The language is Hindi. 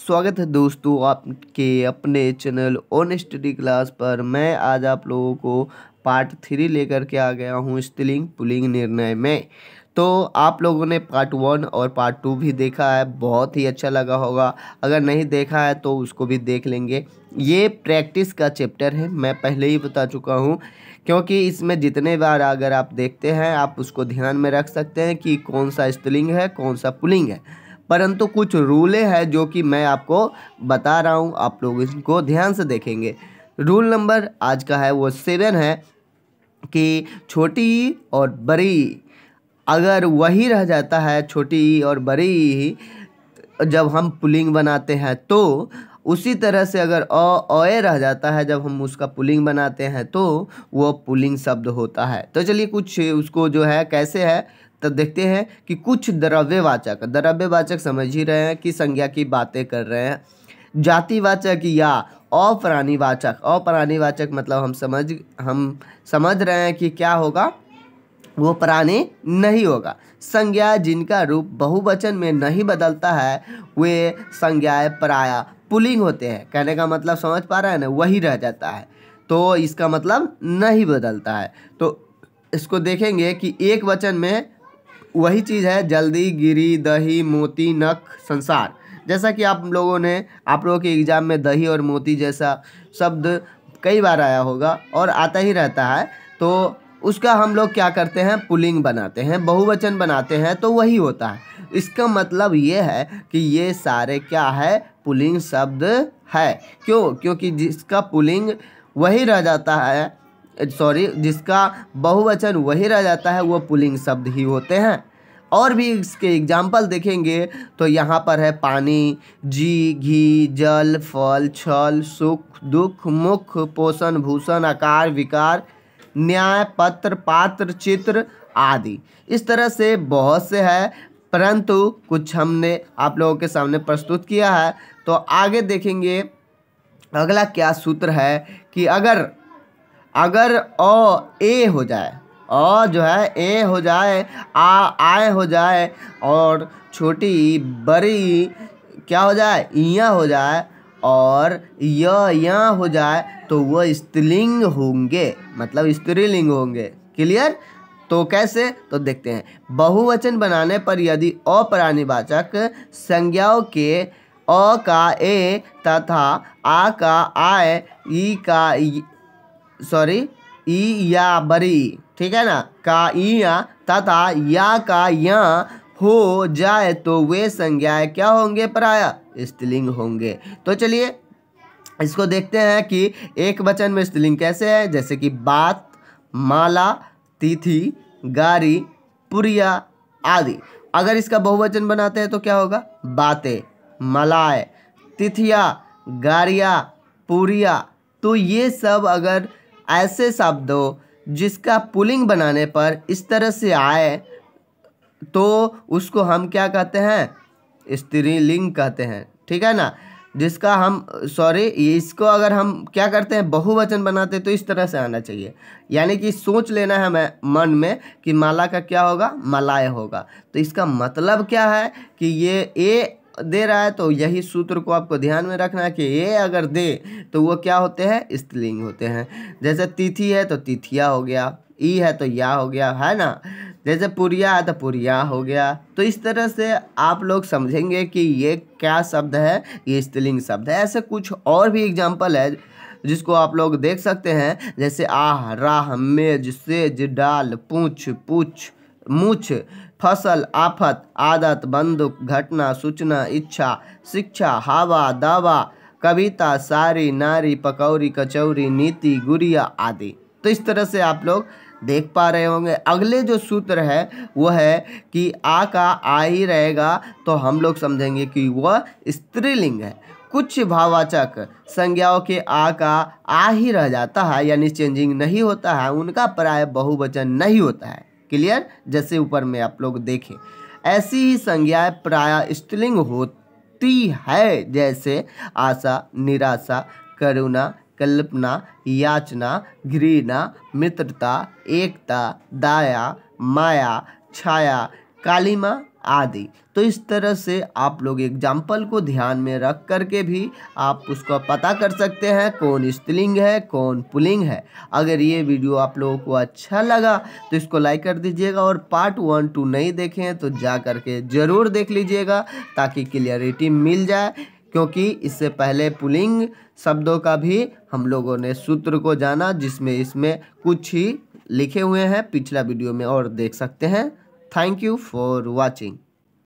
स्वागत है दोस्तों आपके अपने चैनल ऑन स्टडी क्लास पर। मैं आज आप लोगों को पार्ट 3 लेकर के आ गया हूँ स्त्रीलिंग पुल्लिंग निर्णय में। तो आप लोगों ने पार्ट 1 और पार्ट 2 भी देखा है, बहुत ही अच्छा लगा होगा। अगर नहीं देखा है तो उसको भी देख लेंगे। ये प्रैक्टिस का चैप्टर है, मैं पहले ही बता चुका हूँ, क्योंकि इसमें जितने बार अगर आप देखते हैं आप उसको ध्यान में रख सकते हैं कि कौन सा स्त्रीलिंग है कौन सा पुल्लिंग है। परंतु कुछ रूलें हैं जो कि मैं आपको बता रहा हूँ, आप लोग इसको ध्यान से देखेंगे। रूल नंबर आज का है वो 7 है कि छोटी ई और बड़ी ई अगर वही रह जाता है, छोटी ई और बड़ी ई जब हम पुल्लिंग बनाते हैं, तो उसी तरह से अगर अ रह जाता है जब हम उसका पुल्लिंग बनाते हैं तो वो पुल्लिंग शब्द होता है। तो चलिए कुछ उसको जो है कैसे है तो देखते हैं कि कुछ द्रव्यवाचक समझ ही रहे हैं कि संज्ञा की बातें कर रहे हैं। जातिवाचक या अपराणीवाचक मतलब हम समझ रहे हैं कि क्या होगा, वो प्राणी नहीं होगा। संज्ञा जिनका रूप बहुवचन में नहीं बदलता है वे संज्ञाएं प्रायः पुल्लिंग होते हैं। कहने का मतलब समझ पा रहे हैं ना, वही रह जाता है तो इसका मतलब नहीं बदलता है। तो इसको देखेंगे कि एक वचन में वही चीज़ है, जल्दी, गिरी, दही, मोती, नख, संसार। जैसा कि आप लोगों के एग्जाम में दही और मोती जैसा शब्द कई बार आया होगा और आता ही रहता है, तो उसका हम लोग क्या करते हैं, पुल्लिंग बनाते हैं, बहुवचन बनाते हैं, तो वही होता है। इसका मतलब ये है कि ये सारे क्या है, पुल्लिंग शब्द है। क्योंकि जिसका पुल्लिंग वही रह जाता है, जिसका बहुवचन वही रह जाता है वो पुल्लिंग शब्द ही होते हैं। और भी इसके एग्जाम्पल देखेंगे तो यहाँ पर है पानी, जी, घी, जल, फल, छल, सुख, दुख, मुख, पोषण, भूषण, आकार, विकार, न्याय, पत्र, पात्र, चित्र आदि। इस तरह से बहुत से है, परंतु कुछ हमने आप लोगों के सामने प्रस्तुत किया है। तो आगे देखेंगे अगला क्या सूत्र है कि अगर ए हो जाए, जो है ए हो जाए, आए हो जाए और छोटी बड़ी क्या हो जाए, इया हो जाए और या हो जाए तो वह स्त्रीलिंग होंगे, मतलब स्त्रीलिंग होंगे। क्लियर? तो कैसे, तो देखते हैं। बहुवचन बनाने पर यदि अपराणीवाचक संज्ञाओं के अ का ए तथा आ का आए, ई या बरी, ठीक है ना, का ई या तथा या का या हो जाए तो वे संज्ञाएं क्या होंगे, प्रायः स्त्रीलिंग होंगे। तो चलिए इसको देखते हैं कि एक वचन में स्त्रीलिंग कैसे है, जैसे कि बात, माला, तिथि, गारी, पुरिया आदि। अगर इसका बहुवचन बनाते हैं तो क्या होगा, बातें, मलाए, तिथिया, गारिया, पुरिया। तो ये सब अगर ऐसे शब्द हो जिसका पुल्लिंग बनाने पर इस तरह से आए तो उसको हम क्या कहते हैं, स्त्रीलिंग कहते हैं, ठीक है ना। जिसका हम इसको अगर हम क्या करते हैं, बहुवचन बनाते हैं तो इस तरह से आना चाहिए। यानी कि सोच लेना है मन में कि माला का क्या होगा, मलाए होगा। तो इसका मतलब क्या है कि ये ए दे रहा है, तो यही सूत्र को आपको ध्यान में रखना है कि ये अगर दे तो वो क्या होते हैं, स्त्रीलिंग होते हैं। जैसे तिथि है तो तिथिया हो गया, ई है तो या हो गया, है ना। जैसे पुरिया है तो पुरिया हो गया। तो इस तरह से आप लोग समझेंगे कि ये क्या शब्द है, ये स्त्रीलिंग शब्द है। ऐसे कुछ और भी एग्जाम्पल है जिसको आप लोग देख सकते हैं, जैसे आह, राह, मेज, सेज, डाल, पूछ, मूछ, फसल, आफत, आदत, बंदूक, घटना, सूचना, इच्छा, शिक्षा, हवा, दावा, कविता, सारी, नारी, पकौड़ी, कचौरी, नीति, गुड़िया आदि। तो इस तरह से आप लोग देख पा रहे होंगे। अगले जो सूत्र है वो है कि आ का आ ही रहेगा तो हम लोग समझेंगे कि वह स्त्रीलिंग है। कुछ भाववाचक संज्ञाओं के आ का आ ही रह जाता है, यानी चेंजिंग नहीं होता है, उनका प्राय बहुवचन नहीं होता है। क्लियर? जैसे ऊपर में आप लोग देखें, ऐसी ही संज्ञाएं प्राय स्त्रीलिंग होती है, जैसे आशा, निराशा, करुणा, कल्पना, याचना, घृणा, मित्रता, एकता, दया, माया, छाया, कालिमा आदि। तो इस तरह से आप लोग एग्जाम्पल को ध्यान में रख करके भी आप उसको पता कर सकते हैं कौन स्त्रीलिंग है कौन पुल्लिंग है। अगर ये वीडियो आप लोगों को अच्छा लगा तो इसको लाइक कर दीजिएगा, और पार्ट 1 2 नहीं देखे हैं तो जा करके ज़रूर देख लीजिएगा ताकि क्लियरिटी मिल जाए, क्योंकि इससे पहले पुल्लिंग शब्दों का भी हम लोगों ने सूत्र को जाना, जिसमें इसमें कुछ ही लिखे हुए हैं पिछला वीडियो में और देख सकते हैं। Thank you for watching.